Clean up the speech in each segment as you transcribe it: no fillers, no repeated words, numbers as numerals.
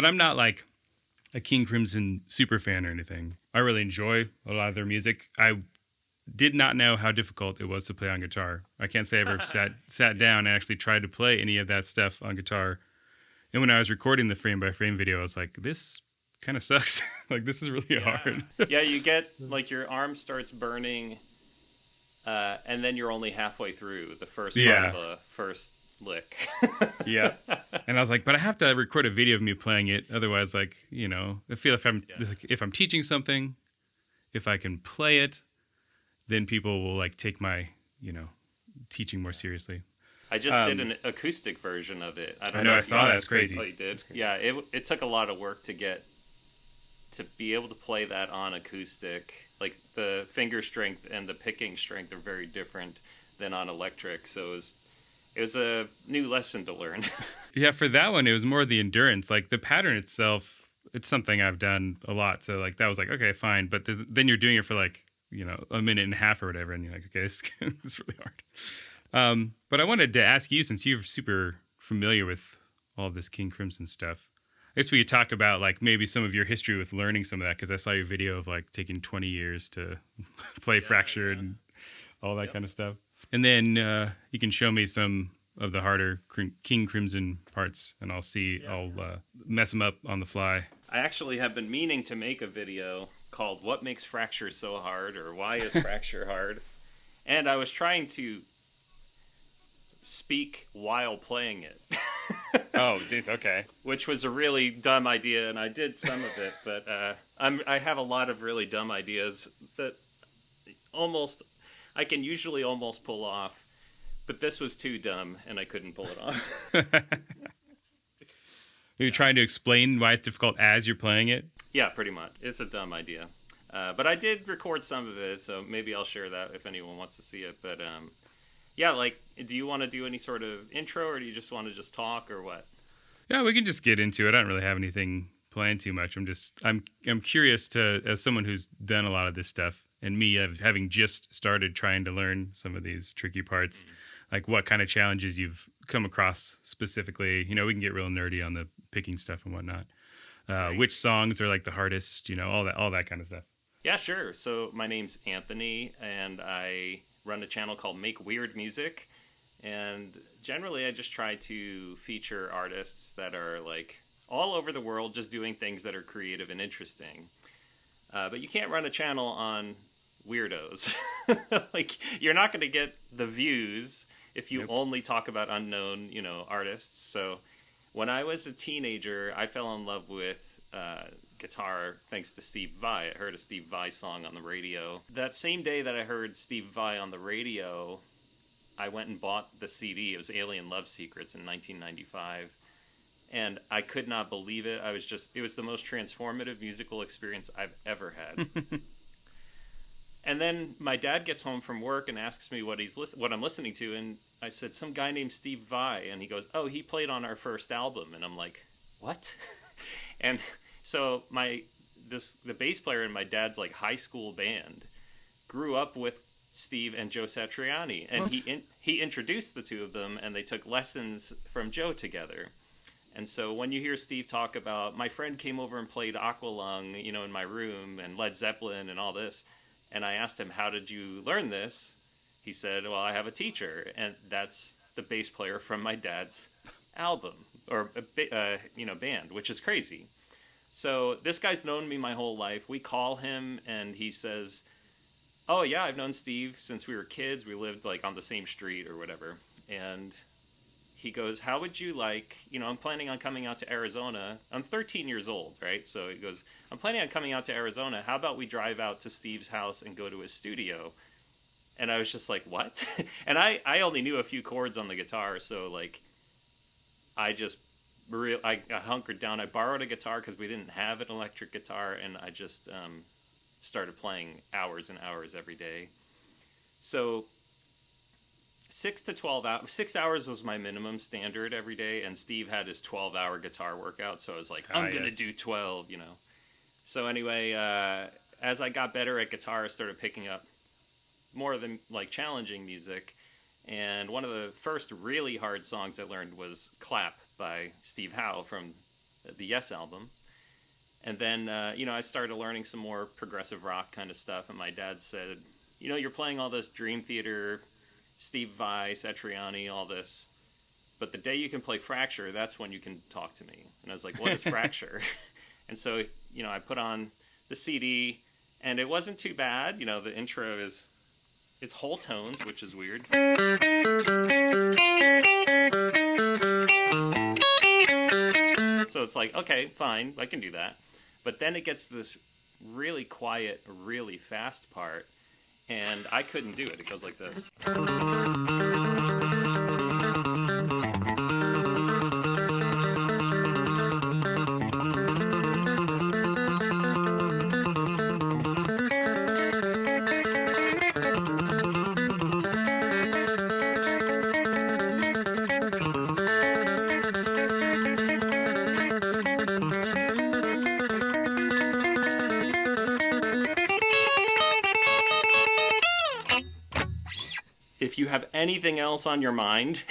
but I'm not like a King Crimson super fan or anything. I really enjoy a lot of their music. I did not know how difficult it was to play on guitar. I can't say I ever sat down and actually tried to play any of that stuff on guitar. And when I was recording the frame by frame video, I was like, this kind of sucks. Like, this is really hard. Yeah, you get like your arm starts burning, and then you're only halfway through the first part of the first lick. Yeah. And I was like, but I have to record a video of me playing it. Otherwise, like, you know, I feel if I'm teaching something, if I can play it, then people will like take my, you know, teaching more seriously. I just did an acoustic version of it. I know, I saw that. It's crazy. Oh, you did? Yeah, it took a lot of work to be able to play that on acoustic. Like, the finger strength and the picking strength are very different than on electric. So it was a new lesson to learn. Yeah, for that one, it was more the endurance. Like, the pattern itself, it's something I've done a lot. So, like, that was like, okay, fine. But then you're doing it for, like, you know, a minute and a half or whatever. And you're like, okay, this is really hard. But I wanted to ask you, since you're super familiar with all this King Crimson stuff, I guess we could talk about, like, maybe some of your history with learning some of that, because I saw your video of, like, taking 20 years to play Fractured and all that kind of stuff. And then you can show me some of the harder King Crimson parts, and I'll mess them up on the fly. I actually have been meaning to make a video called What Makes Fracture So Hard, or Why is Fracture Hard? And I was trying to speak while playing it. Oh, okay. Which was a really dumb idea, and I did some of it, but I have a lot of really dumb ideas that I can usually almost pull off, but this was too dumb, and I couldn't pull it off. Are you trying to explain why it's difficult as you're playing it? Yeah, pretty much. It's a dumb idea. But I did record some of it, so maybe I'll share that if anyone wants to see it. But yeah, like, do you want to do any sort of intro, or do you just want to just talk, or what? Yeah, we can just get into it. I don't really have anything planned too much. I'm curious to, as someone who's done a lot of this stuff, and me having just started trying to learn some of these tricky parts, like what kind of challenges you've come across specifically. You know, we can get real nerdy on the picking stuff and whatnot. Right. Which songs are like the hardest, you know, all that kind of stuff. Yeah, sure. So my name's Anthony, and I run a channel called Make Weird Music. And generally, I just try to feature artists that are like all over the world, just doing things that are creative and interesting. But you can't run a channel on weirdos. Like, you're not going to get the views if you only talk about unknown, you know, artists. So when I was a teenager, I fell in love with guitar thanks to Steve Vai. I heard a Steve Vai song on the radio. That same day that I heard Steve Vai on the radio, I went and bought the CD. It was Alien Love Secrets in 1995. And I could not believe it. It was the most transformative musical experience I've ever had. And then my dad gets home from work and asks me what I'm listening to. And I said, some guy named Steve Vai. And he goes, oh, he played on our first album. And I'm like, what? And so the bass player in my dad's like high school band grew up with Steve and Joe Satriani, and he introduced the two of them, and they took lessons from Joe together. And so when you hear Steve talk about, my friend came over and played Aqualung, you know, in my room, and Led Zeppelin and all this, and I asked him, how did you learn this? He said, well, I have a teacher, and that's the bass player from my dad's album, or band, which is crazy. So this guy's known me my whole life. We call him, and he says, oh yeah, I've known Steve since we were kids. We lived like on the same street or whatever. And he goes, how would you like, you know, I'm planning on coming out to Arizona. I'm 13 years old, right? So he goes, I'm planning on coming out to Arizona. How about we drive out to Steve's house and go to his studio? And I was just like, what? And I only knew a few chords on the guitar. So like, I hunkered down. I borrowed a guitar because we didn't have an electric guitar. And I just started playing hours and hours every day. So 6 to 12 hours, 6 hours was my minimum standard every day. And Steve had his 12-hour guitar workout. So I was like, I'm going to do 12, you know. So anyway, as I got better at guitar, I started picking up more of the like challenging music. And one of the first really hard songs I learned was Clap by Steve Howe from the Yes album. And then, I started learning some more progressive rock kind of stuff. And my dad said, you're playing all this Dream Theater, Steve Vai, Satriani, all this. But the day you can play Fracture, that's when you can talk to me. And I was like, what is Fracture? And so, I put on the CD, and it wasn't too bad. The intro it's whole tones, which is weird. So it's like, okay, fine, I can do that. But then it gets this really quiet, really fast part, and I couldn't do it. It goes like this. If you have anything else on your mind,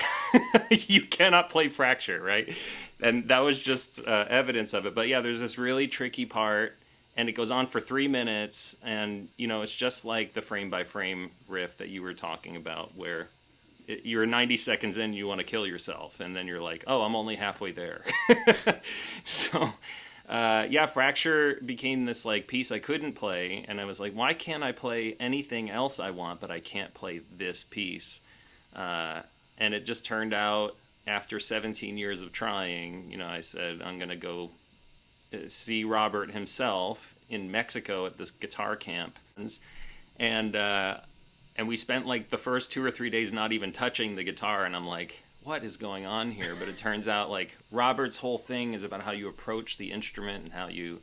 you cannot play Fracture, right? And that was just evidence of it. But yeah, there's this really tricky part, and it goes on for 3 minutes, and it's just like the frame by frame riff that you were talking about, where you're 90 seconds in, you want to kill yourself, and then you're like, oh, I'm only halfway there. So Fracture became this like piece I couldn't play, and I was like, why can't I play anything else I want, but I can't play this piece? And it just turned out, after 17 years of trying, I said, I'm gonna go see Robert himself in Mexico at this guitar camp, and we spent like the first 2 or 3 days not even touching the guitar, and I'm like, what is going on here? But it turns out like Robert's whole thing is about how you approach the instrument and how you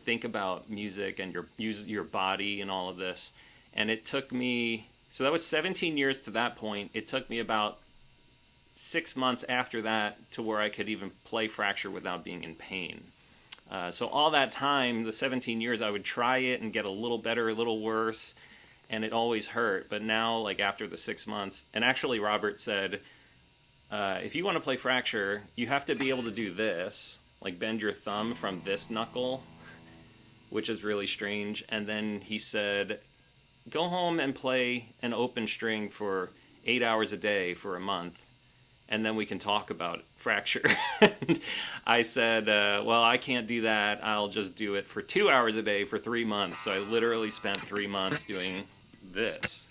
think about music and your body and all of this. And it took me, so that was 17 years to that point. It took me about 6 months after that to where I could even play Fracture without being in pain. So all that time, the 17 years, I would try it and get a little better, a little worse, and it always hurt. But now, like after the 6 months, and actually Robert said, if you want to play Fracture, you have to be able to do this, like bend your thumb from this knuckle, which is really strange. And then he said, go home and play an open string for 8 hours a day for a month, and then we can talk about Fracture. I said, well, I can't do that. I'll just do it for 2 hours a day for 3 months. So I literally spent 3 months doing this,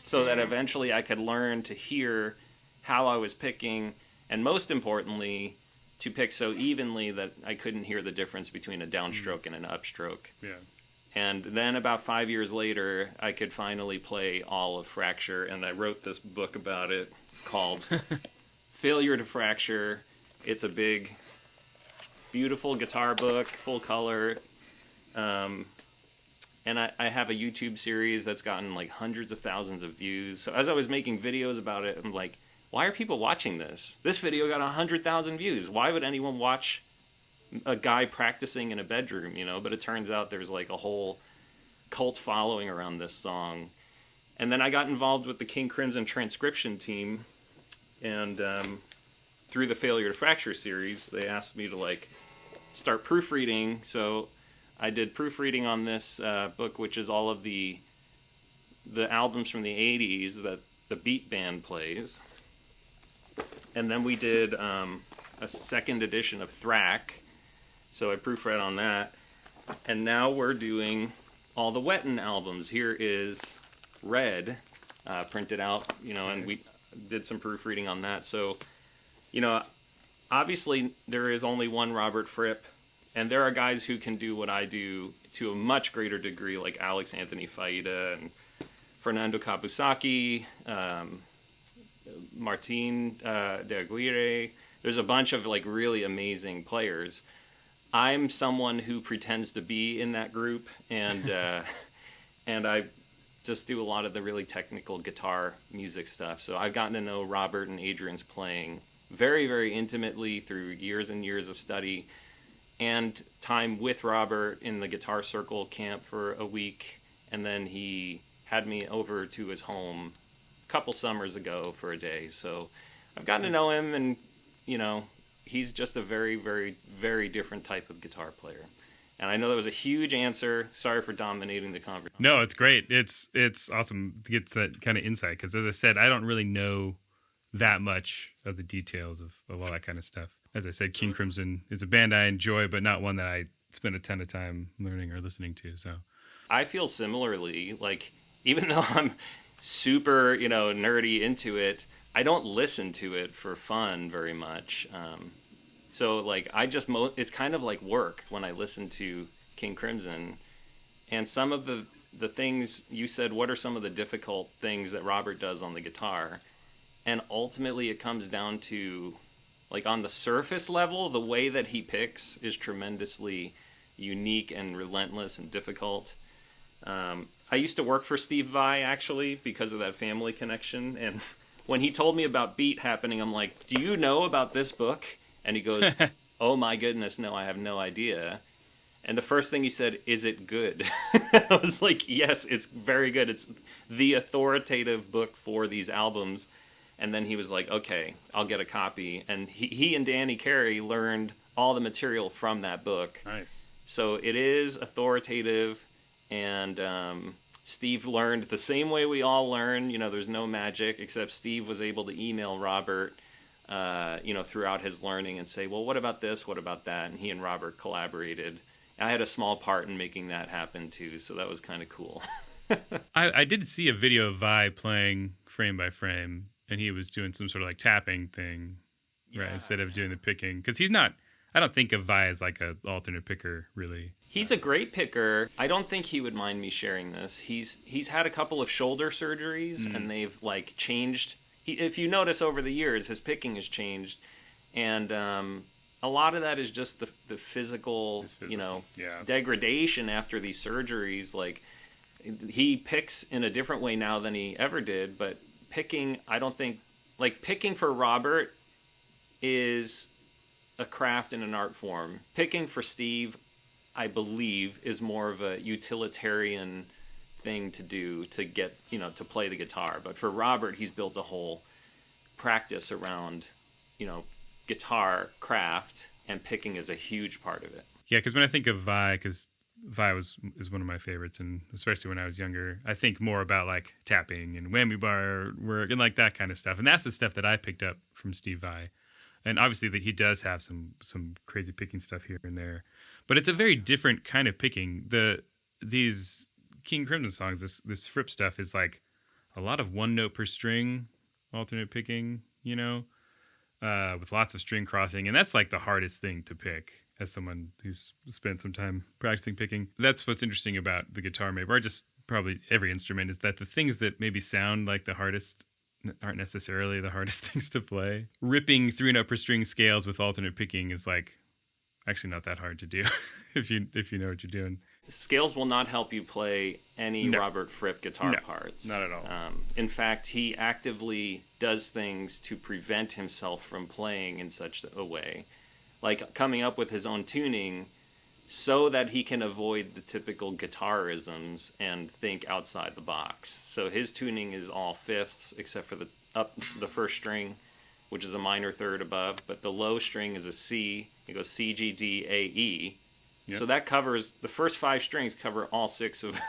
so that eventually I could learn to hear how I was picking, and most importantly, to pick so evenly that I couldn't hear the difference between a downstroke and an upstroke. Yeah. And then about 5 years later, I could finally play all of Fracture, and I wrote this book about it called Failure to Fracture. It's a big, beautiful guitar book, full color. And I have a YouTube series that's gotten like hundreds of thousands of views. So as I was making videos about it, I'm like, why are people watching this? This video got 100,000 views. Why would anyone watch a guy practicing in a bedroom, But it turns out there's like a whole cult following around this song. And then I got involved with the King Crimson transcription team, and through the Failure to Fracture series, they asked me to like start proofreading. So I did proofreading on this book, which is all of the albums from the 80s that the Beat Band plays. And then we did a second edition of Thrack, so I proofread on that. And now we're doing all the Wettin albums. Here is Red, printed out, Nice. And we did some proofreading on that. So, obviously there is only one Robert Fripp, and there are guys who can do what I do to a much greater degree, like Alex Anthony Faida and Fernando Capusaki, Martin de Aguirre. There's a bunch of like really amazing players. I'm someone who pretends to be in that group, and and I just do a lot of the really technical guitar music stuff. So I've gotten to know Robert and Adrian's playing very, very intimately through years and years of study and time with Robert in the Guitar Circle camp for a week, and then he had me over to his home a couple summers ago for a day. So I've gotten to know him, and you know, he's just a very, very, very different type of guitar player. And I know that was a huge answer. Sorry for dominating the conversation. No, it's great. It's awesome to get that kind of insight because, as I said, I don't really know that much of the details of all that kind of stuff. As I said, King Crimson is a band I enjoy, but not one that I spend a ton of time learning or listening to. So I feel similarly. Like, even though I'm super, you know, nerdy into it, I don't listen to it for fun very much. So like it's kind of like work when I listen to King Crimson. And some of the things you said, what are some of the difficult things that Robert does on the guitar? And ultimately it comes down to, like, on the surface level, the way that he picks is tremendously unique and relentless and difficult. I used to work for Steve Vai, actually, because of that family connection. And when he told me about Beat Happening, I'm like, do you know about this book? And he goes, oh my goodness, no, I have no idea. And the first thing he said, is it good? I was like, yes, it's very good. It's the authoritative book for these albums. And then he was like, okay, I'll get a copy. And he and Danny Carey learned all the material from that book. nice. So it is authoritative. And Steve learned the same way we all learn. You know, there's no magic, except Steve was able to email Robert, you know, throughout his learning and say, well, what about this? What about that? And he and Robert collaborated. I had a small part in making that happen, too. So that was kind of cool. I did see a video of Vi playing frame by frame, and he was doing some sort of like tapping thing, right, instead of doing the picking. Because he's not, I don't think of Vi as like an alternate picker, really. He's a great picker. I don't think he would mind me sharing this. He's had a couple of shoulder surgeries, and they've like changed. If you notice over the years, his picking has changed, and a lot of that is just the physical, you know, degradation after these surgeries. Like, he picks in a different way now than he ever did, but picking, I don't think, like, picking for Robert is a craft and an art form. Picking for Steve, I believe, is more of a utilitarian thing to do to get, you know, to play the guitar. But for Robert, he's built a whole practice around, you know, guitar craft, and picking is a huge part of it. Yeah, because when I think of Vi, because Vi is one of my favorites, and especially when I was younger, I think more about like tapping and whammy bar work and like that kind of stuff. And that's the stuff that I picked up from Steve Vai. And obviously that he does have some crazy picking stuff here and there, but it's a very different kind of picking. These King Crimson songs, this Fripp stuff is like a lot of one note per string, alternate picking, you know, with lots of string crossing, and that's like the hardest thing to pick. As someone who's spent some time practicing picking, that's what's interesting about the guitar, maybe, or just probably every instrument, is that the things that maybe sound like the hardest aren't necessarily the hardest things to play. Ripping 3-note per string scales with alternate picking is like actually not that hard to do if you know what you're doing. Scales will not help you play any Robert Fripp guitar parts. Not at all. In fact, he actively does things to prevent himself from playing in such a way, like coming up with his own tuning so that he can avoid the typical guitarisms and think outside the box. So his tuning is all fifths except for the first string, which is a minor third above, but the low string is a C. It goes C, G, D, A, E. Yep. So that covers, the first 5 strings cover all 6 of,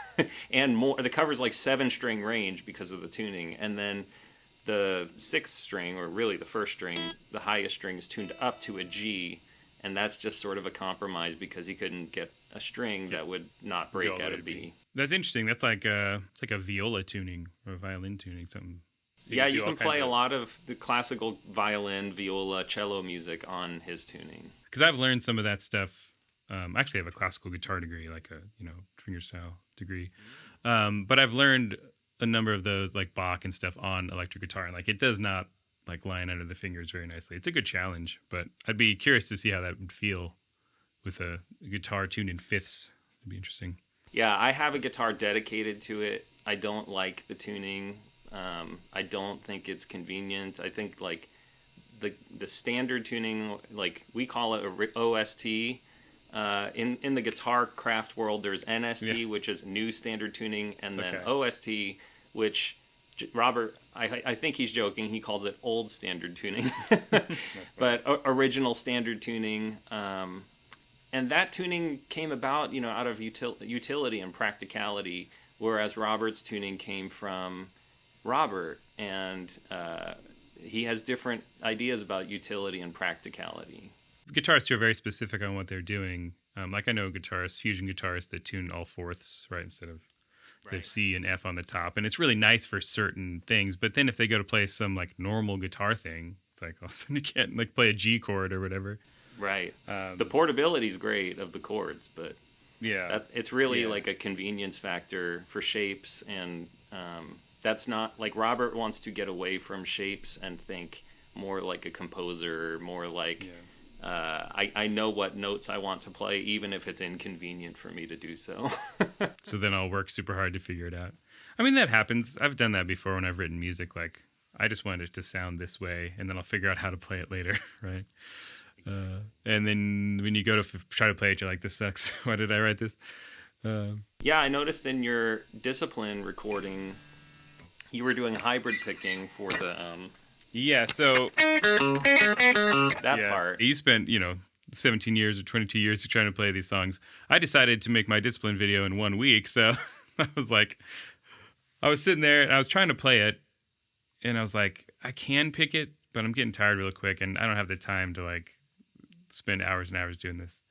and more. It covers like 7-string range because of the tuning. And then the 6th string, or really the first string, the highest string is tuned up to a G. And that's just sort of a compromise because he couldn't get a string that would not break at a B. That's interesting. That's like it's like a viola tuning or a violin tuning, something. So you can play a lot of the classical violin, viola, cello music on his tuning. Because I've learned some of that stuff. I actually have a classical guitar degree, like a fingerstyle degree. But I've learned a number of those, like Bach and stuff, on electric guitar, and like it does not like line under the fingers very nicely. It's a good challenge, but I'd be curious to see how that would feel with a guitar tuned in fifths. It'd be interesting. Yeah, I have a guitar dedicated to it. I don't like the tuning. I don't think it's convenient. I think like the standard tuning, like we call it a OST. In the guitar craft world, there's NST, which is new standard tuning, and then OST, which Robert, I think he's joking. He calls it old standard tuning, but original standard tuning. And that tuning came about, out of utility and practicality, whereas Robert's tuning came from Robert, and he has different ideas about utility and practicality. Guitarists are very specific on what they're doing. Like I know guitarists, fusion guitarists that tune all fourths, right, instead of C and F on the top, and it's really nice for certain things. But then if they go to play some like normal guitar thing, it's like all of a sudden you can't like play a G chord or whatever. Right. The portability is great of the chords, but it's really like a convenience factor for shapes, and that's not like Robert wants to get away from shapes and think more like a composer, more like I know what notes I want to play, even if it's inconvenient for me to do so. So then I'll work super hard to figure it out. I mean, that happens. I've done that before when I've written music. Like, I just want it to sound this way, and then I'll figure out how to play it later, right? And then when you go to try to play it, you're like, this sucks. Why did I write this? I noticed in your discipline recording, you were doing hybrid picking for the... so... that part. You spent, 17 years or 22 years trying to play these songs. I decided to make my discipline video in 1 week, so I was like... I was sitting there, and I was trying to play it, and I was like, I can pick it, but I'm getting tired real quick, and I don't have the time to, like, spend hours and hours doing this.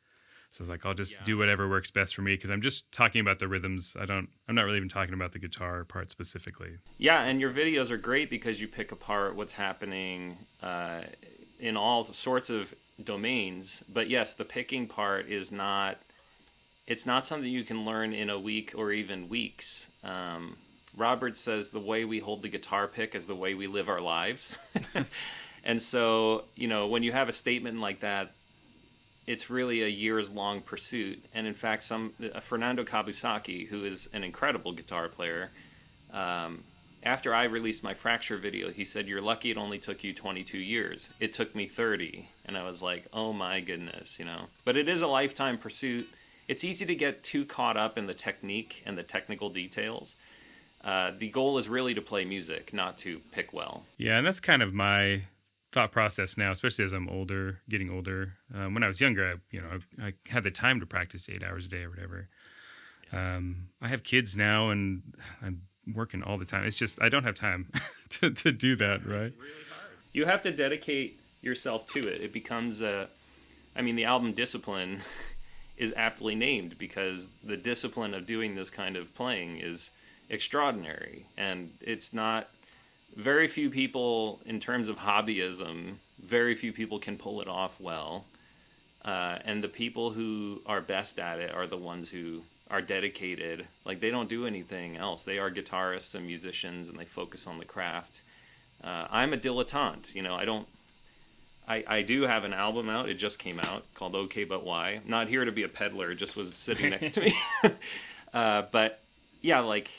So I was like, I'll just do whatever works best for me, because I'm just talking about the rhythms. I'm not really even talking about the guitar part specifically. Yeah, and your videos are great because you pick apart what's happening in all sorts of domains. But yes, the picking part is not something you can learn in a week or even weeks. Robert says the way we hold the guitar pick is the way we live our lives. And so, when you have a statement like that, it's really a years-long pursuit. And in fact, Fernando Kabusaki, who is an incredible guitar player, after I released my Fracture video, he said, "You're lucky it only took you 22 years. It took me 30. And I was like, oh my goodness, But it is a lifetime pursuit. It's easy to get too caught up in the technique and the technical details. The goal is really to play music, not to pick well. Yeah, and that's kind of my thought process now, especially as I'm getting older. When I was younger, I had the time to practice 8 hours a day or whatever. I have kids now, and I'm working all the time. It's just I don't have time to do that, right? It's really hard. You have to dedicate yourself to it. It becomes the album Discipline is aptly named because the discipline of doing this kind of playing is extraordinary, and it's not... Very few people, in terms of hobbyism, very few people can pull it off well. And the people who are best at it are the ones who are dedicated. Like, they don't do anything else. They are guitarists and musicians, and they focus on the craft. I'm a dilettante. I do have an album out. It just came out called Okay But Why. I'm not here to be a peddler. It just was sitting next to me. But, yeah, like,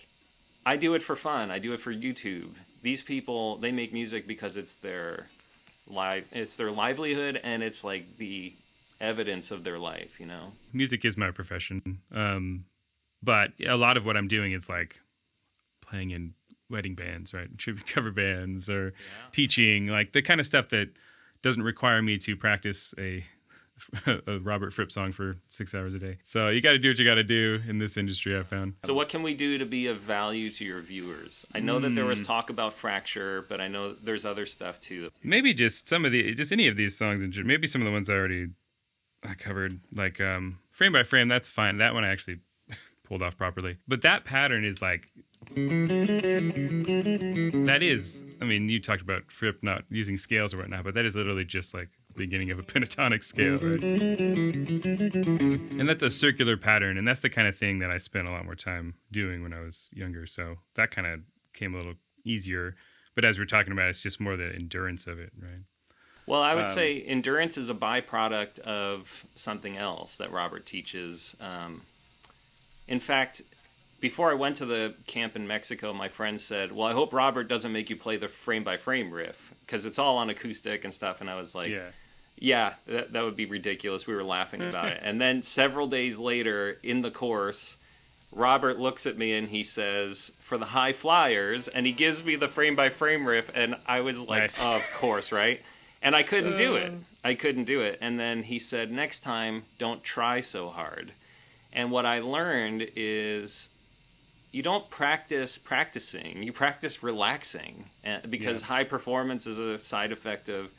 I do it for fun. I do it for YouTube. These people, they make music because it's their livelihood, and it's like the evidence of their life, Music is my profession. But a lot of what I'm doing is like playing in wedding bands, right? Tribute cover bands, or teaching, like the kind of stuff that doesn't require me to practice a Robert Fripp song for 6 hours a day. So you got to do what you got to do in this industry, I've found. So what can we do to be of value to your viewers? I know that there was talk about Fracture, but I know there's other stuff too. Maybe just any of these songs, and maybe some of the ones I covered, like Frame by Frame. That's fine. That one I actually pulled off properly. But that pattern is like... That is... I mean, you talked about Fripp not using scales or whatnot, but that is literally just like beginning of a pentatonic scale, right? And that's a circular pattern, and that's the kind of thing that I spent a lot more time doing when I was younger, so that kind of came a little easier. But as we're talking about, it's just more the endurance of it, right? Well, I would say endurance is a byproduct of something else that Robert teaches. In fact, before I went to the camp in Mexico, my friend said, well, I hope Robert doesn't make you play the frame-by-frame riff, because it's all on acoustic and stuff, and I was like... Yeah, that would be ridiculous. We were laughing about it. And then several days later in the course, Robert looks at me and he says, "For the high flyers," and he gives me the frame by frame riff, and I was like, Nice. "Of course, right?" And I couldn't do it. I couldn't do it. And then he said, "Next time, don't try so hard." And what I learned is you don't practice practicing, you practice relaxing, because high performance is a side effect of,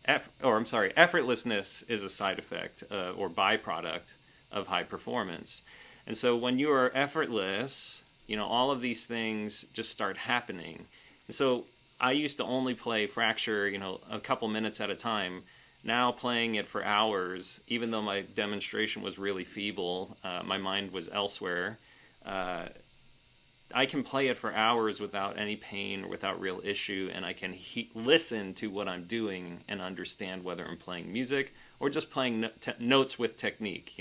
effortlessness is a side effect or byproduct of high performance. And so when you are effortless, all of these things just start happening. And so I used to only play Fracture, a couple minutes at a time. Now playing it for hours, even though my demonstration was really feeble, my mind was elsewhere. I can play it for hours without any pain or without real issue, and I can listen to what I'm doing and understand whether I'm playing music or just playing notes with technique.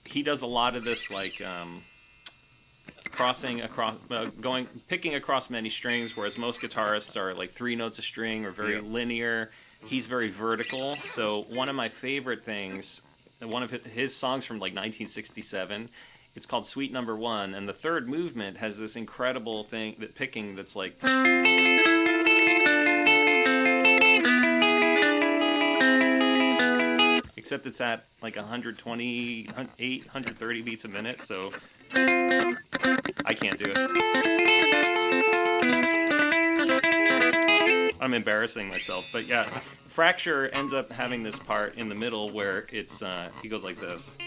He does a lot of this, like picking across many strings, whereas most guitarists are like 3 notes a string or very linear. He's very vertical. So one of my favorite things, one of his songs from like 1967. It's called Suite Number 1, and the third movement has this incredible thing that's like. Except it's at like 128, 130 beats a minute, so I can't do it. I'm embarrassing myself, but yeah, Fracture ends up having this part in the middle where it's he goes like this.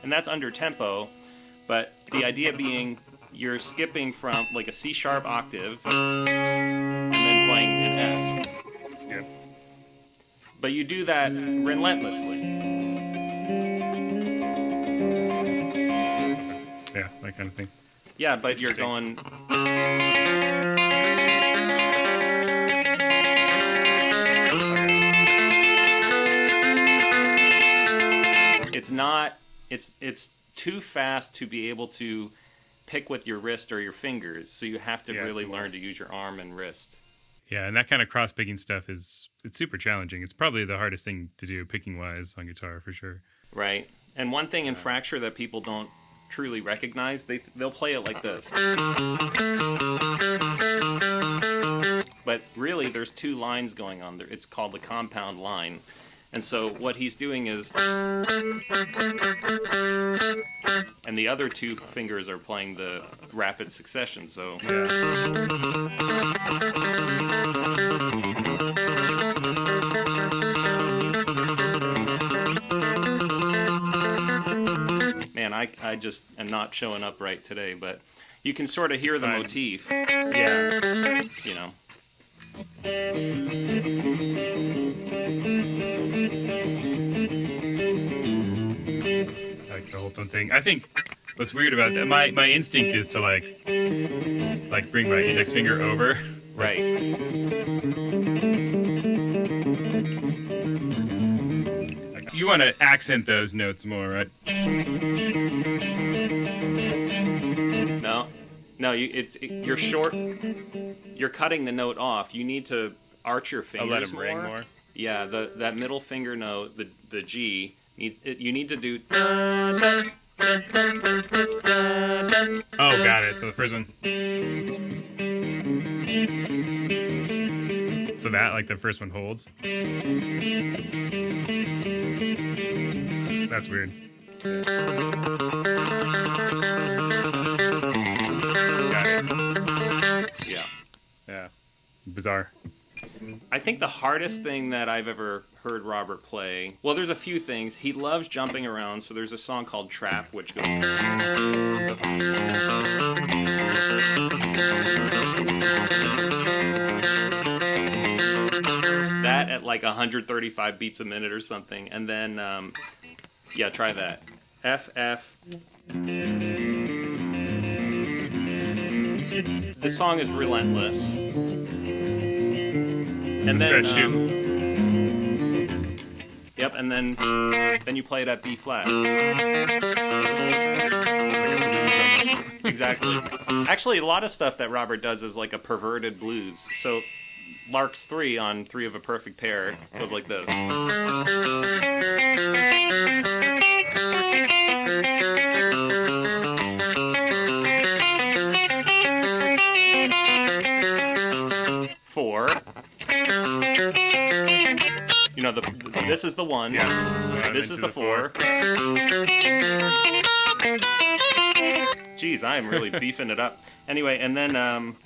And that's under tempo, but the idea being you're skipping from like a C sharp octave and then playing an F. Yep. But you do that relentlessly. Yeah, that kind of thing. Yeah, but you're going. It's not. It's too fast to be able to pick with your wrist or your fingers, so you have to really learn to use your arm and wrist. Yeah, and that kind of cross-picking stuff it's super challenging. It's probably the hardest thing to do picking-wise on guitar, for sure. Right. And one thing in Fracture that people don't truly recognize, they'll play it like this. But really, there's 2 lines going on there. It's called the compound line. And so what he's doing is, and the other 2 fingers are playing the rapid succession. So man, I just am not showing up right today, but you can sort of hear the motif. Yeah. Like the whole tone thing. I think what's weird about that, my instinct is to like bring my index finger over. Right. Like, you want to accent those notes more, right? No, you're short. You're cutting the note off. You need to arch your fingers let them ring more. Yeah, that middle finger note, the G needs. You need to do. Oh, got it. So the first one. So that, like, the first one holds. That's weird. Got it. Yeah. Bizarre. I think the hardest thing that I've ever heard Robert play, well, there's a few things. He loves jumping around, so there's a song called Trap, which goes. That at like 135 beats a minute or something. And then, try that. F, F. This song is relentless. And then, yep, and then you play it at B flat. Exactly. Actually, a lot of stuff that Robert does is like a perverted blues. So Lark's 3 on 3 of a Perfect Pair goes like this. 4. You know, this is the 1. Yeah. This is the 4. Jeez, I am really beefing it up. Anyway, and then 1.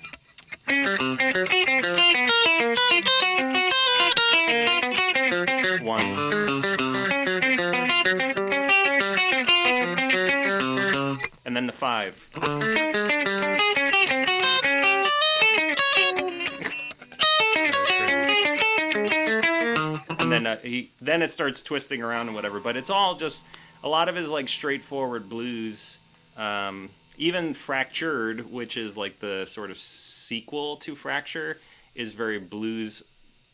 And then the 5. And then then it starts twisting around and whatever. But it's all just, a lot of it is like straightforward blues. Even Fractured, which is like the sort of sequel to Fracture, is very blues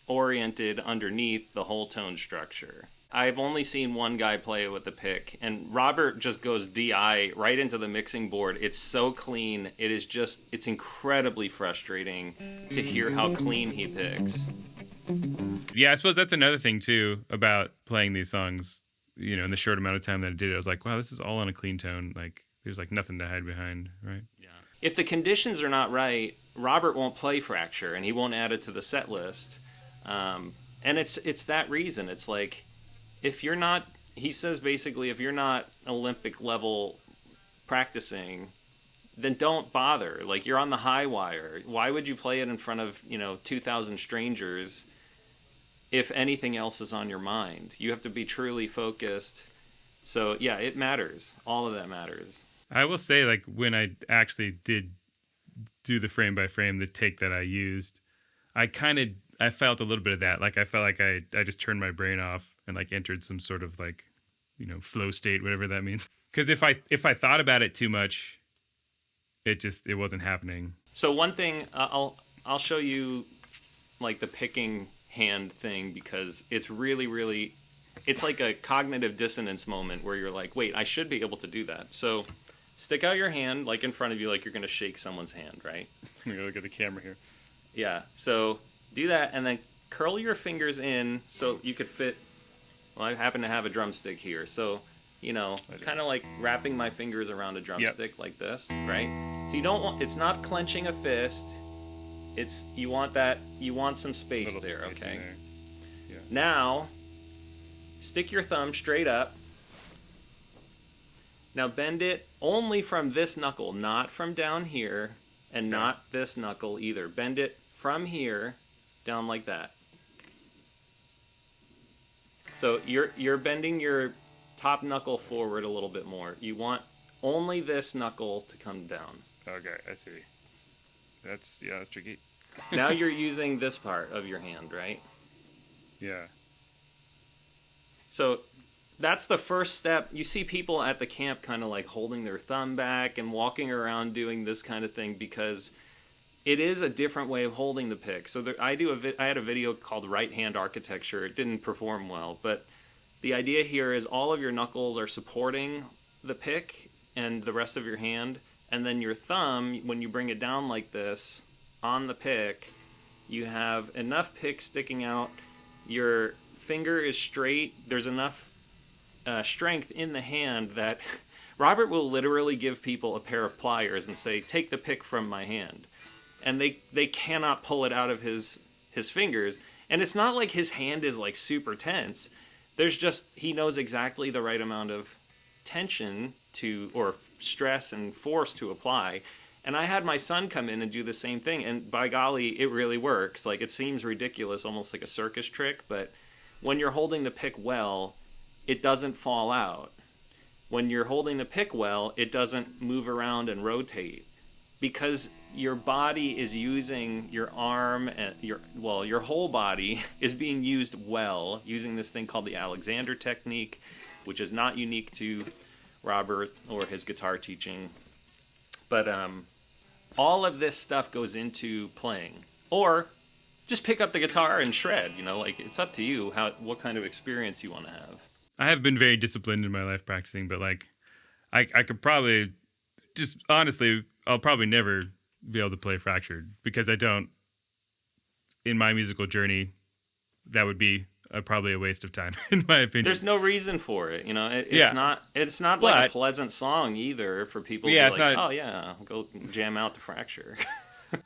oriented underneath the whole tone structure. I've only seen one guy play it with the pick, and Robert just goes DI right into the mixing board. It's so clean. It is just, it's incredibly frustrating to hear how clean he picks. Yeah, I suppose that's another thing too about playing these songs, you know, in the short amount of time that I did it. I was like, wow, this is all on a clean tone. Like, there's like nothing to hide behind, right? Yeah. If the conditions are not right, Robert won't play Fracture, and he won't add it to the set list. And it's that reason. It's like, if you're not, he says basically, if you're not Olympic level practicing, then don't bother. Like, you're on the high wire. Why would you play it in front of, 2,000 strangers if anything else is on your mind? You have to be truly focused. So yeah, it matters. All of that matters. I will say, like, when I actually did do the frame by frame, the take that I used, I felt a little bit of that. Like, I felt like I just turned my brain off and like entered some sort of like, flow state, whatever that means. Because if I thought about it too much, it wasn't happening. So one thing, I'll show you like the picking hand thing, because it's really, really, it's like a cognitive dissonance moment where you're like, wait, I should be able to do that. So stick out your hand like in front of you, like you're going to shake someone's hand, right? I'm going to look at the camera here. Yeah. So do that, and then curl your fingers in so you could fit. Well, I happen to have a drumstick here, so kind of like wrapping my fingers around a drumstick like this, right? So you don't want, it's not clenching a fist. It's, you want some space there, okay? There. Yeah. Now, stick your thumb straight up. Now bend it only from this knuckle, not from down here, and not this knuckle either. Bend it from here down like that. So you're bending your top knuckle forward a little bit more. You want only this knuckle to come down. Okay, I see. That's tricky. Now you're using this part of your hand, right? Yeah. So that's the first step. You see people at the camp kind of like holding their thumb back and walking around doing this kind of thing, because it is a different way of holding the pick. So I had a video called Right Hand Architecture. It didn't perform well, but the idea here is all of your knuckles are supporting the pick and the rest of your hand, and then your thumb, when you bring it down like this on the pick, you have enough pick sticking out. Your finger is straight. There's enough strength in the hand that Robert will literally give people a pair of pliers and say, take the pick from my hand. And they cannot pull it out of his fingers. And it's not like his hand is like super tense. There's just, he knows exactly the right amount of tension or stress and force to apply. And I had my son come in and do the same thing, and by golly, it really works. Like, it seems ridiculous, almost like a circus trick, but when you're holding the pick well, it doesn't fall out. When you're holding the pick well, it doesn't move around and rotate, because your body is using your arm and your whole body is being used well, using this thing called the Alexander technique, which is not unique to Robert or his guitar teaching. But all of this stuff goes into playing. Or just pick up the guitar and shred, like, it's up to you what kind of experience you want to have. I have been very disciplined in my life practicing, but like I could probably just honestly, I'll probably never be able to play Fractured because I don't. In my musical journey, that would be probably a waste of time, in my opinion. There's no reason for it, it's Yeah. not like a pleasant song either for people to be like, oh yeah, go jam out to Fracture.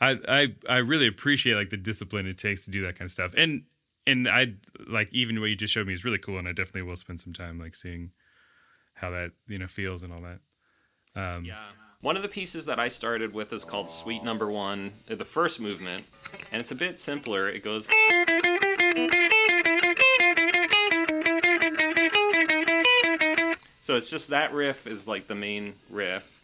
I really appreciate like the discipline it takes to do that kind of stuff, and I like even what you just showed me is really cool, and I definitely will spend some time like seeing how that feels and all that. Yeah. One of the pieces that I started with is called Suite Number 1, the first movement, and it's a bit simpler. It goes. So it's just that riff is like the main riff.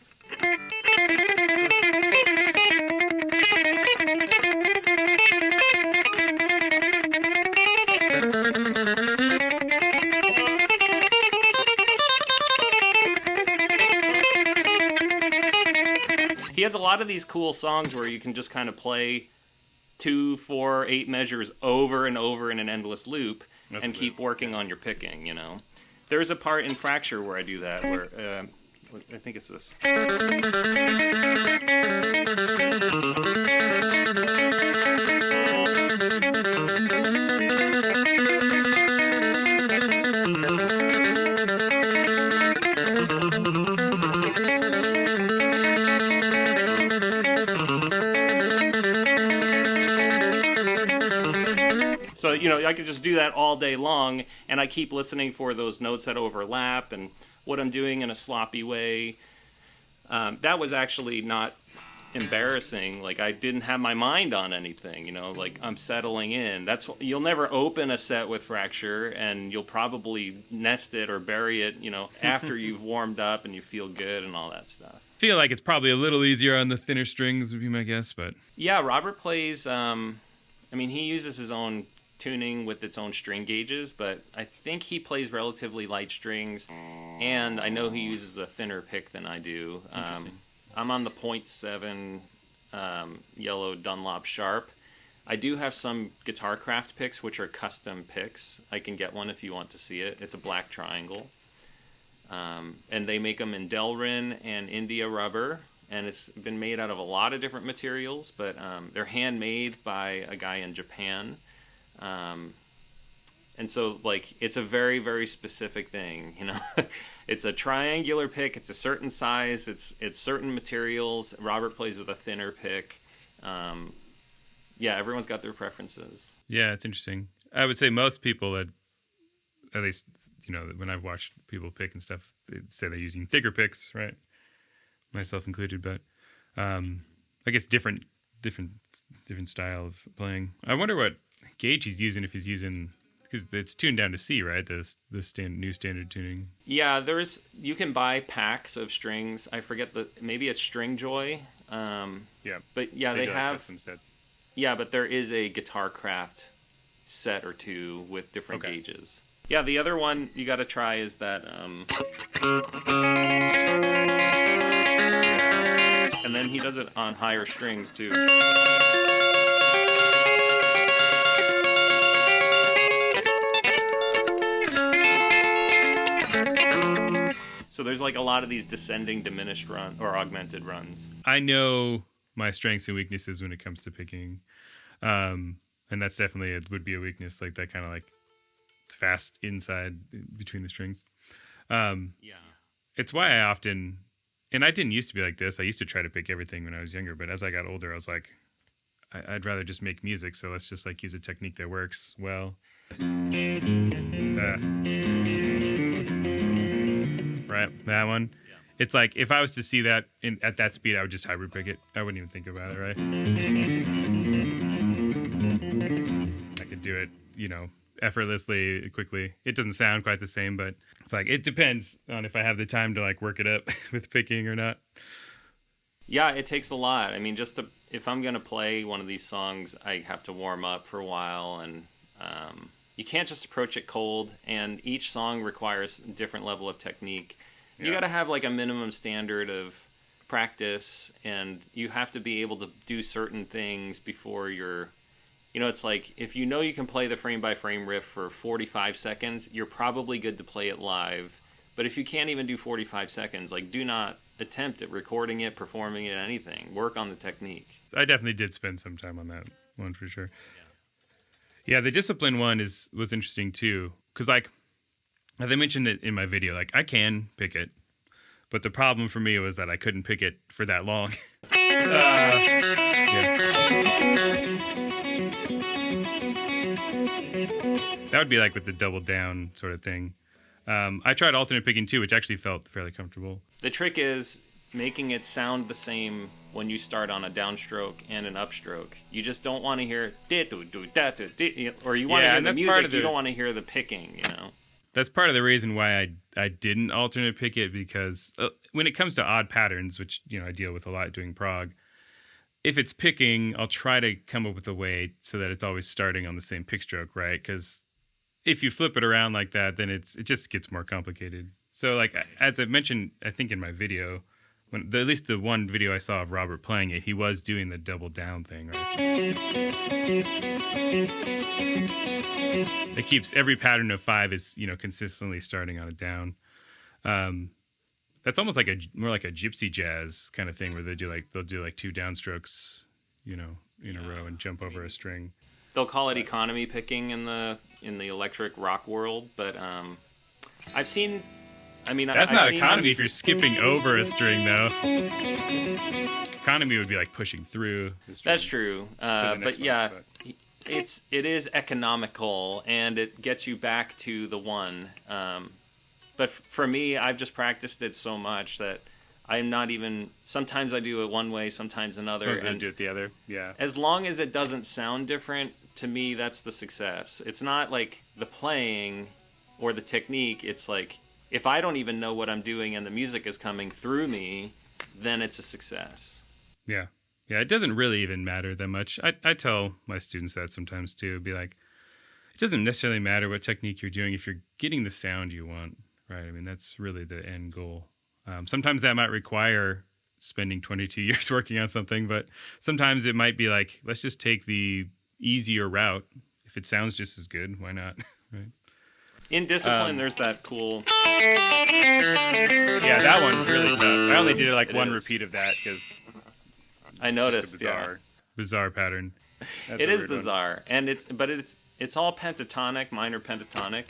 He has a lot of these cool songs where you can just kind of play 2, 4, 8 measures over and over in an endless loop and keep working on your picking, There's a part in Fracture where I do that, where I think it's this. So, I could just do that all day long, and I keep listening for those notes that overlap and what I'm doing in a sloppy way. That was actually not embarrassing. Like, I didn't have my mind on anything, like I'm settling in. You'll never open a set with Fracture, and you'll probably nest it or bury it, after you've warmed up and you feel good and all that stuff. I feel like it's probably a little easier on the thinner strings, would be my guess, but... Yeah, Robert plays, he uses his own tuning with its own string gauges, but I think he plays relatively light strings, and I know he uses a thinner pick than I do. I'm on the 0.7 yellow Dunlop Sharp. I do have some Guitar Craft picks, which are custom picks. I can get one if you want to see it. It's a black triangle. And they make them in Delrin and India rubber, and it's been made out of a lot of different materials, but they're handmade by a guy in Japan. And so, like, it's a very, very specific thing, It's a triangular pick. It's a certain size. It's certain materials. Robert plays with a thinner pick. Yeah, everyone's got their preferences. Yeah, it's interesting. I would say most people that, at least, when I've watched people pick and stuff, they say they're using thicker picks, right? Myself included, but I guess different style of playing. I wonder what gauge he's using, if he's using, because it's tuned down to C, right? The new standard tuning. Yeah, you can buy packs of strings. I forget maybe it's Stringjoy. Yeah, but yeah, they have custom sets. Yeah, but there is a Guitar Craft set or two with different gauges. Yeah, the other one you got to try is that. And then he does it on higher strings too. So there's like a lot of these descending diminished run or augmented runs. I know my strengths and weaknesses when it comes to picking. And that's definitely, it would be a weakness, like that kind of like fast inside between the strings. Yeah. It's why I often, and I didn't used to be like this. I used to try to pick everything when I was younger, but as I got older, I was like, I'd rather just make music. So let's just like use a technique that works well. Right, that one. Yeah. It's like if I was to see that at that speed, I would just hybrid pick it. I wouldn't even think about it, right? I could do it, effortlessly, quickly. It doesn't sound quite the same, but it's like it depends on if I have the time to like work it up with picking or not. Yeah, it takes a lot. I mean, if I'm gonna play one of these songs, I have to warm up for a while, and you can't just approach it cold. And each song requires a different level of technique. You got to have like a minimum standard of practice, and you have to be able to do certain things before you're. It's like if you can play the frame by frame riff for 45 seconds, you're probably good to play it live. But if you can't even do 45 seconds, like do not attempt at recording it, performing it, anything. Work on the technique. I definitely did spend some time on that one for sure. Yeah, the discipline one was interesting too, because like as I mentioned it in my video, like I can pick it, but the problem for me was that I couldn't pick it for that long. That would be like with the double down sort of thing. I tried alternate picking too, which actually felt fairly comfortable. The trick is making it sound the same when you start on a downstroke and an upstroke. You just don't want to hear or you want to hear the music, you don't want to hear the picking, you know. That's part of the reason why I didn't alternate pick it, because when it comes to odd patterns, which, you know, I deal with a lot doing prog, if it's picking, I'll try to come up with a way so that it's always starting on the same pick stroke, right? Because if you flip it around like that, then it just gets more complicated. So like, as I mentioned, I think in my video, at least the one video I saw of Robert playing it, he was doing the double down thing, right? It keeps every pattern of 5 is, you know, consistently starting on a down. That's almost like more like a gypsy jazz kind of thing, where they'll do like 2 downstrokes, you know, in a row and jump over a string. They'll call it economy picking in the electric rock world, but I've seen. I mean, that's not economy if you're skipping over a string, though. Economy would be like pushing through the string. That's true, but yeah, it is economical, and it gets you back to the one. But for me, I've just practiced it so much that I'm not even. Sometimes I do it one way, sometimes another. Sometimes I do it the other. Yeah. As long as it doesn't sound different, to me, that's the success. It's not like the playing or the technique. It's like, if I don't even know what I'm doing and the music is coming through me, then it's a success. Yeah. Yeah, it doesn't really even matter that much. I tell my students that sometimes too. Be like, it doesn't necessarily matter what technique you're doing if you're getting the sound you want, right? I mean, that's really the end goal. Sometimes that might require spending 22 years working on something, but sometimes it might be like, let's just take the easier route. If it sounds just as good, why not? Right? In Discipline, there's that cool. Yeah, that one's really tough. I only did like one repeat of that because I noticed. Bizarre pattern. It is bizarre, and it's all pentatonic, minor pentatonic.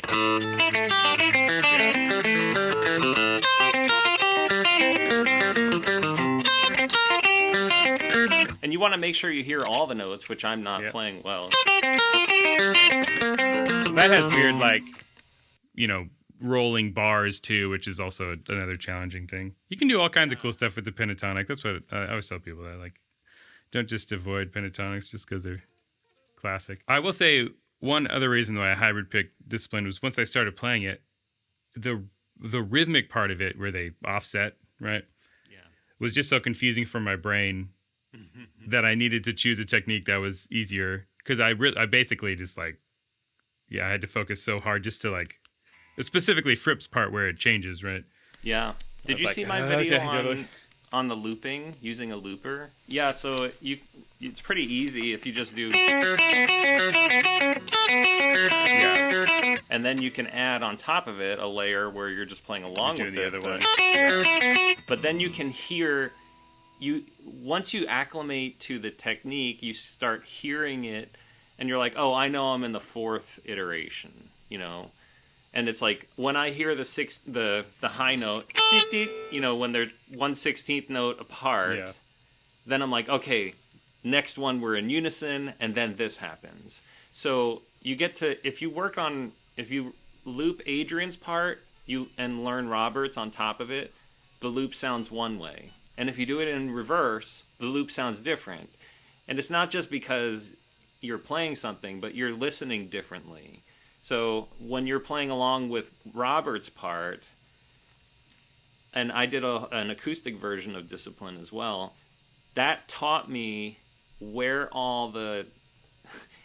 And you want to make sure you hear all the notes, which I'm not playing well. That has weird, like, you know, rolling bars too, which is also another challenging thing. You can do all kinds of cool stuff with the pentatonic. That's what I always tell people, that like, don't just avoid pentatonics just because they're classic. I will say one other reason why I hybrid picked Discipline was once I started playing it, the rhythmic part of it where they offset, right? Yeah, was just so confusing for my brain that I needed to choose a technique that was easier, because I basically just like, I had to focus so hard just to like, specifically Fripp's part where it changes, right? Yeah. Did you see my video on the looping, using a looper? Yeah, so it's pretty easy if you just do. Yeah. And then you can add on top of it a layer where you're just playing along with the other one. Yeah. But then you can hear, once you acclimate to the technique, you start hearing it, and you're like, oh, I know I'm in the 4th iteration, you know. And it's like, when I hear the high note, you know, when they're 1/16th note apart, then I'm like, okay, next one we're in unison, and then this happens. So you get to, if you loop Adrian's part and learn Robert's on top of it, the loop sounds one way. And if you do it in reverse, the loop sounds different. And it's not just because you're playing something, but you're listening differently. So when you're playing along with Robert's part, and I did an acoustic version of Discipline as well, that taught me where all the...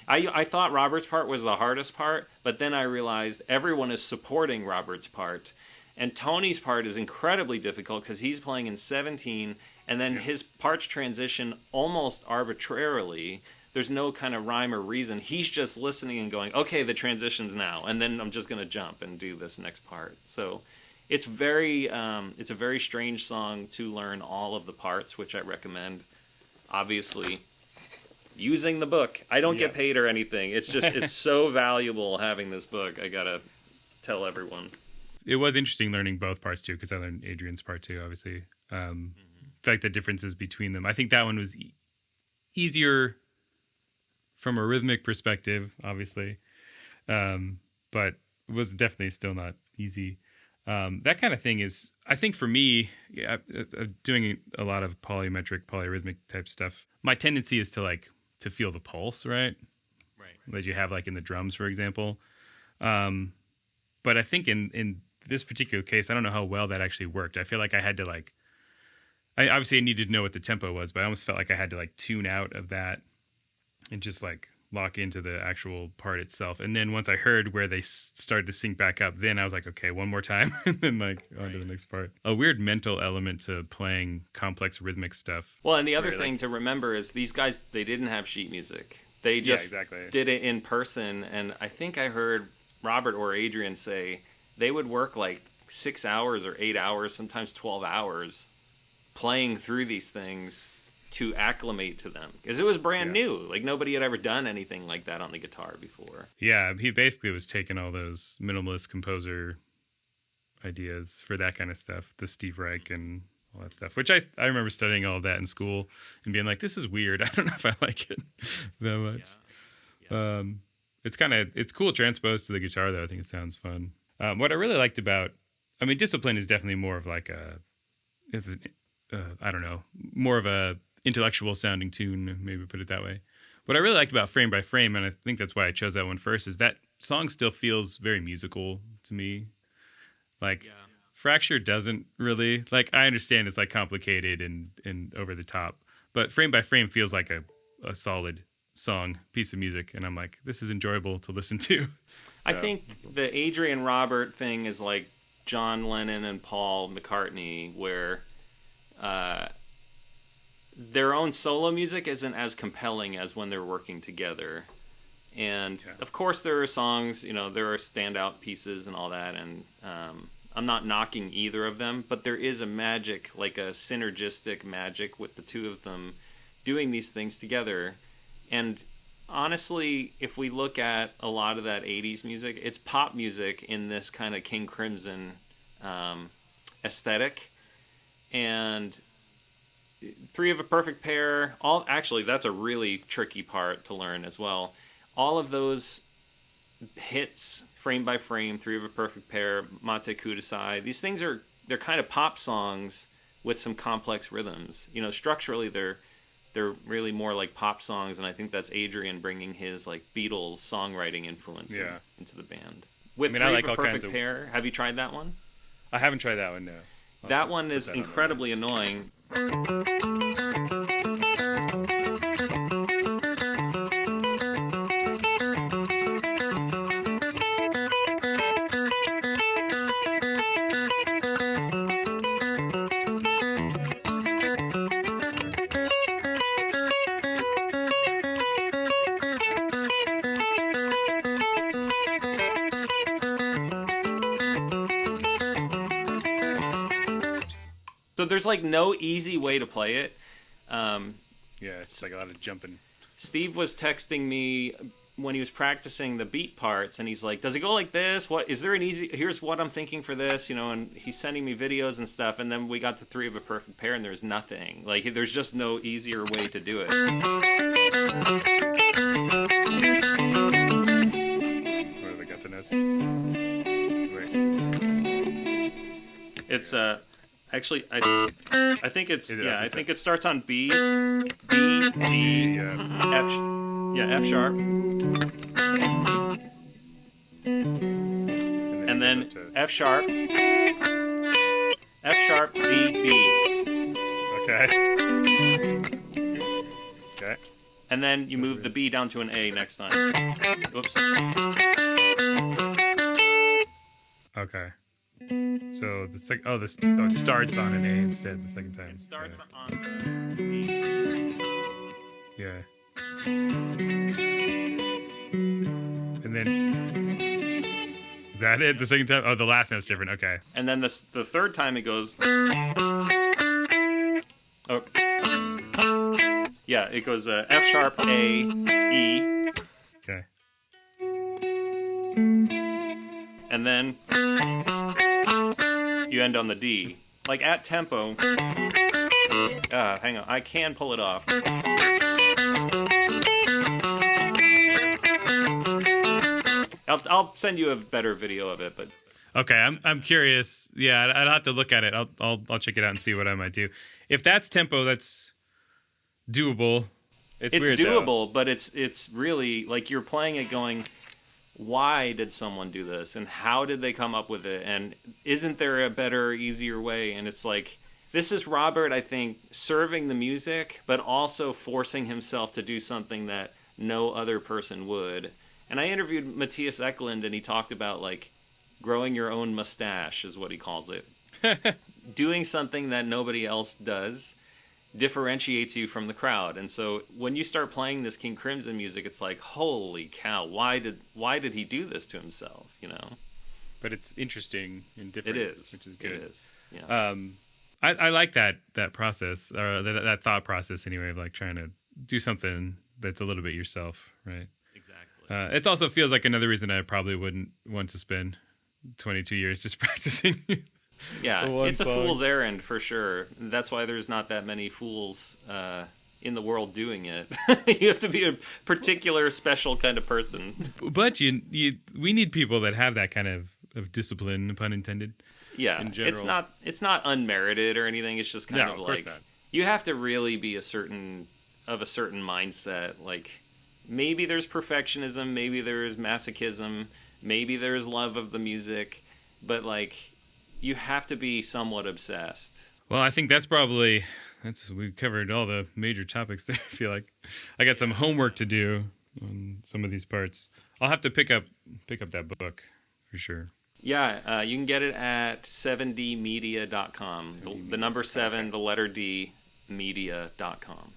I thought Robert's part was the hardest part, but then I realized everyone is supporting Robert's part. And Tony's part is incredibly difficult because he's playing in 17, and then his parts transition almost arbitrarily. There's no kind of rhyme or reason. He's just listening and going, okay, the transition's now, and then I'm just going to jump and do this next part. So it's a very strange song to learn all of the parts, which I recommend. Obviously, using the book. I don't get paid or anything. It's just it's so valuable having this book. I gotta tell everyone. It was interesting learning both parts too, because I learned Adrian's part too, obviously. Like the differences between them. I think that one was easier from a rhythmic perspective, obviously, but was definitely still not easy. That kind of thing is, I think for me, doing a lot of polyrhythmic type stuff, my tendency is to feel the pulse, right? That you have like in the drums, for example. But I think in this particular case, I don't know how well that actually worked. I feel like I had to I obviously needed to know what the tempo was, but I almost felt like I had to tune out of that and just lock into the actual part itself. And then once I heard where they started to sync back up, then I was like, okay, one more time, and then on to the next part. A weird mental element to playing complex rhythmic stuff. Well, and the other thing to remember is these guys, they didn't have sheet music. They just did it in person. And I think I heard Robert or Adrian say they would work 6 hours or 8 hours, sometimes 12 hours playing through these things to acclimate to them, because it was brand new. Nobody had ever done anything like that on the guitar before. Yeah, he basically was taking all those minimalist composer ideas for that kind of stuff, the Steve Reich and all that stuff, which I remember studying all of that in school and being like, this is weird. I don't know if I like it that much. It's cool transposed to the guitar, though. I think it sounds fun. What I really liked about, Discipline is definitely more of I don't know, more of a intellectual sounding tune, maybe put it that way. What I really liked about Frame by Frame, and I think that's why I chose that one first, is that song still feels very musical to me. Fracture doesn't really, I understand it's complicated and over the top, but Frame by Frame feels like a solid song, piece of music, and I'm like, this is enjoyable to listen to. I think the Adrian Robert thing is like John Lennon and Paul McCartney, where their own solo music isn't as compelling as when they're working together. And of course there are songs, there are standout pieces and all that, and I'm not knocking either of them, but there is a magic, a synergistic magic with the two of them doing these things together. And honestly, if we look at a lot of that 80s music, it's pop music in this kind of King Crimson aesthetic. And Three of a Perfect Pair, actually that's a really tricky part to learn as well. All of those hits, Frame by Frame, Three of a Perfect Pair, Mate Kudasai, these things they're kind of pop songs with some complex rhythms. Structurally they're really more like pop songs, and I think that's Adrian bringing his Beatles songwriting influence into the band. With Three of a Perfect Pair, have you tried that one? I haven't tried that one, no. That one is incredibly annoying. So there's no easy way to play it. It's a lot of jumping. Steve was texting me when he was practicing the beat parts, and he's like, does it go like this? What is there an easy, here's what I'm thinking for this, and he's sending me videos and stuff, and then we got to Three of a Perfect Pair, and there's nothing. There's just no easier way to do it. Where have I got the notes? Wait. It's actually, I think it's I think it starts on B, D, F, F sharp, and then F sharp, D, B. Okay. And then you move the B down to an A next time. Oops. Okay. So it starts on an A instead the second time. It starts on the B. Yeah. And then Is that it? The second time? Oh, the last note's different. Okay. And then the third time it goes. Oh, yeah, it goes F sharp, A, E, Okay. and then you end on the D. Like at tempo. Hang on, I can pull it off. I'll send you a better video of it, but Okay, I'm curious. Yeah, I'd have to look at it. I'll check it out and see what I might do. If that's tempo, that's doable. It's weird, doable, but it's really like you're playing it going, why did someone do this, and how did they come up with it, and isn't there a better, easier way? And it's like, this is Robert, I think, serving the music, but also forcing himself to do something that no other person would. And I interviewed Matthias Eklund, and he talked about like growing your own mustache is what he calls it. Doing something that nobody else does differentiates you from the crowd. And so when you start playing this King Crimson music, it's like, holy cow, why did he do this to himself, you know? But it's interesting and different. It is. Which is good. It is. Yeah. I like that process, or that thought process anyway, of like trying to do something that's a little bit yourself, right? Exactly. It also feels like another reason I probably wouldn't want to spend 22 years just practicing. Yeah, it's a fool's errand for sure. That's why there's not that many fools in the world doing it. You have to be a particular, special kind of person. But we need people that have that kind of discipline, pun intended. Yeah, in general. it's not unmerited or anything. It's just kind of like you have to really be a certain mindset. Like maybe there's perfectionism, maybe there's masochism, maybe there's love of the music, but like you have to be somewhat obsessed. Well, I think we've covered all the major topics there. I feel like I got some homework to do on some of these parts. I'll have to pick up that book for sure. Yeah, you can get it at 7dmedia.com. The number 7, the letter D, media.com.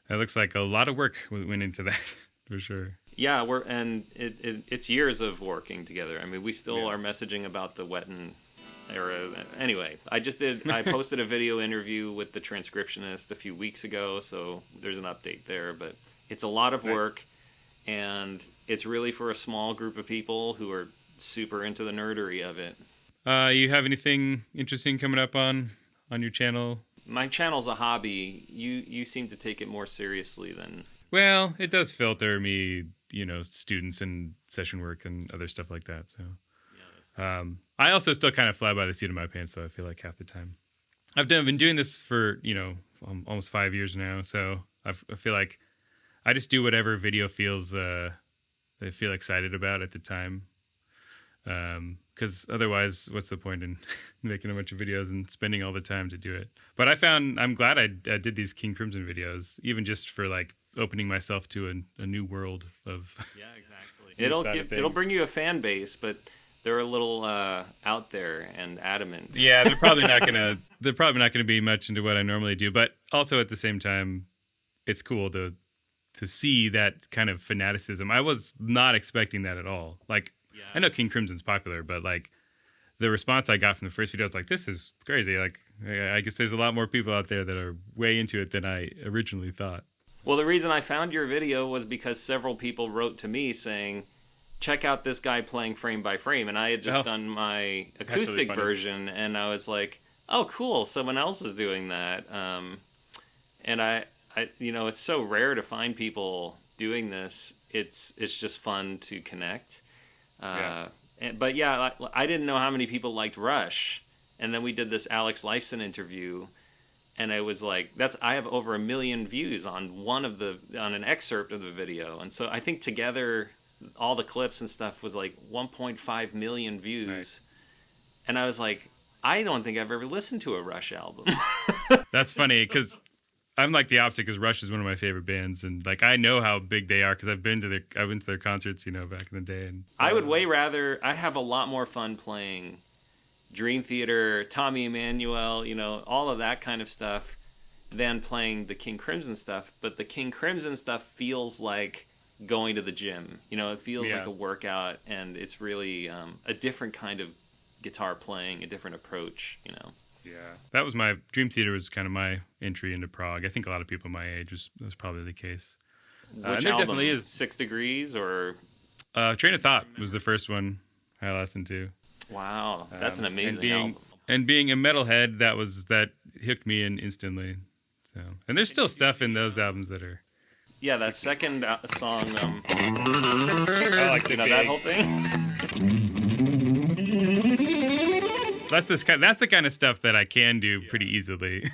That looks like a lot of work went into that for sure. Yeah, it's years of working together. I mean, we still are messaging about the Wetton era. Anyway, I posted a video interview with the transcriptionist a few weeks ago, so there's an update there. But it's a lot of work, and it's really for a small group of people who are super into the nerdery of it. You have anything interesting coming up on your channel? My channel's a hobby. You seem to take it more seriously than... Well, it does filter me, students and session work and other stuff like that. So, yeah, that's cool. I also still kind of fly by the seat of my pants, though. I feel like half the time. I've been doing this for almost 5 years now. So I feel like I just do whatever video feels I feel excited about at the time. Because otherwise, what's the point in making a bunch of videos and spending all the time to do it? But I'm glad I did these King Crimson videos, even just for like opening myself to a new world of. Yeah, exactly. It'll bring you a fan base, but they're a little out there and adamant. Yeah, they're probably not gonna be much into what I normally do. But also at the same time, it's cool to see that kind of fanaticism. I was not expecting that at all. Like. Yeah. I know King Crimson's popular, but like the response I got from the first video was like, this is crazy. Like, I guess there's a lot more people out there that are way into it than I originally thought. Well, the reason I found your video was because several people wrote to me saying, check out this guy playing frame by frame. And I had just done my acoustic version, and I was like, oh, cool, someone else is doing that. And I it's so rare to find people doing this. It's just fun to connect. But yeah, I didn't know how many people liked Rush, and then we did this Alex Lifeson interview, and it was like I have over 1 million views on on an excerpt of the video, and so I think together all the clips and stuff was like 1.5 million views, nice. And I was like, I don't think I've ever listened to a Rush album. That's funny because. I'm like the opposite because Rush is one of my favorite bands, and like I know how big they are because I've been to their concerts, back in the day. And I would way rather. I have a lot more fun playing Dream Theater, Tommy Emmanuel, all of that kind of stuff, than playing the King Crimson stuff. But the King Crimson stuff feels like going to the gym. You know, it feels Yeah. like a workout, and it's really a different kind of guitar playing, a different approach, you know. Yeah, that was my Dream Theater was kind of my entry into prog. I think a lot of people my age was probably the case. Which and there album? definitely is 6 Degrees or? Train of Thought was the first one I listened to. Wow, that's an amazing album. And being a metalhead, that hooked me in instantly. So, and there's still stuff in those albums that are. Yeah, that second song. I like that whole thing. That's the kind of stuff that I can do pretty easily.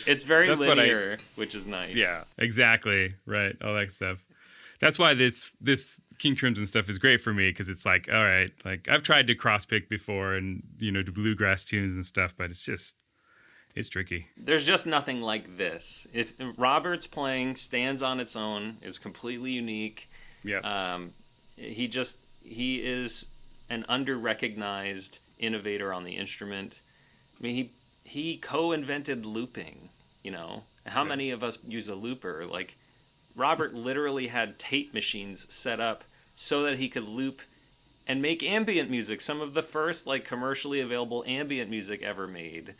It's very linear, which is nice. Yeah, exactly. Right. All that stuff. That's why this King Crimson stuff is great for me, because it's like, all right, like I've tried to cross pick before and, you know, do bluegrass tunes and stuff, but it's tricky. There's just nothing like this. If Robert's playing stands on its own, is completely unique. Yeah. He is an under-recognized innovator on the instrument. I mean, he co-invented looping, you know. How many of us use a looper? Like, Robert literally had tape machines set up so that he could loop and make ambient music, some of the first like commercially available ambient music ever made.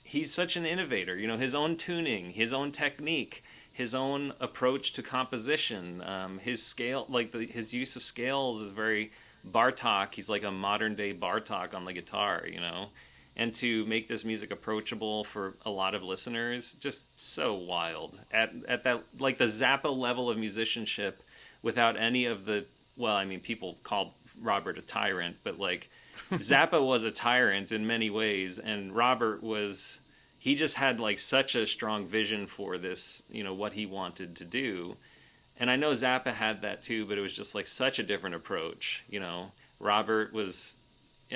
He's such an innovator, you know, his own tuning, his own technique, his own approach to composition, his scale, like his use of scales is very Bartok. He's like a modern day Bartok on the guitar, you know. And to make this music approachable for a lot of listeners, just so wild. At that, like the Zappa level of musicianship, without any of the, well, I mean, people called Robert a tyrant, but like Zappa was a tyrant in many ways, and Robert he just had like such a strong vision for this, you know, what he wanted to do. And I know Zappa had that too, but it was just like such a different approach, you know. Robert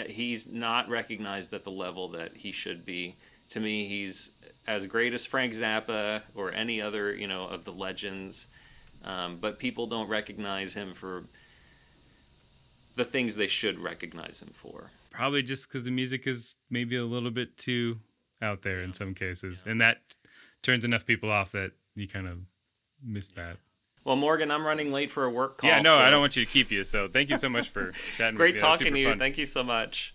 he's not recognized at the level that he should be. To me, he's as great as Frank Zappa or any other, you know, of the legends. But people don't recognize him for the things they should recognize him for. Probably just because the music is maybe a little bit too out there in some cases. And that turns enough people off that you kind of miss that. Well, Morgan, I'm running late for a work call. Yeah, no, I don't want you to keep you. So thank you so much for chatting with me. Great talking to you. Fun. Thank you so much.